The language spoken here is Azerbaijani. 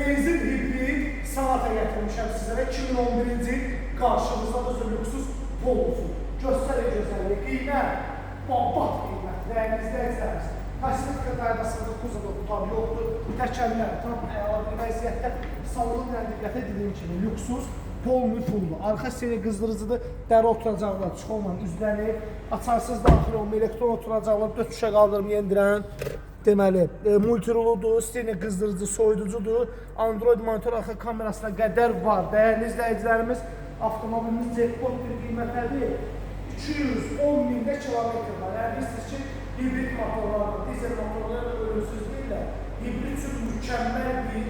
Benzin hibrid Sonata gətirmişəm sizlərə. 2011-ci il qarşımızda da lüksüz Volvo. Göstərir gözəlliyi, qiymət, babat qiymət, rəyinizdə izləriz. Kosmetika qaydasında kuzada tutar yoxdur. Təkərlər tam əla bir vəziyyətdə. Salonun diqqət edildiğim kimi lüksüz, Volvo pullu. Arxa seni qızdırıcıdır, dəri oturacaqlar, çıxolman üzlənir. Açarsız daxil olma, elektron oturacaqlar, dötüşə qaldırım yendirən. Deməli, multiruludur, seni qızdırıcı, soyuducudur. Android monitor arxa kamerasına qədər var. Dəyərli izləyicilərimiz, avtomobilimiz jackpot bir qiymətədir. 210.000 kilometr var. Yəni bilirsiniz ki, hibrid motorlarla, dizel motorlarla ölümsüz deyirlər. Hibrid üçün mükəmməl bir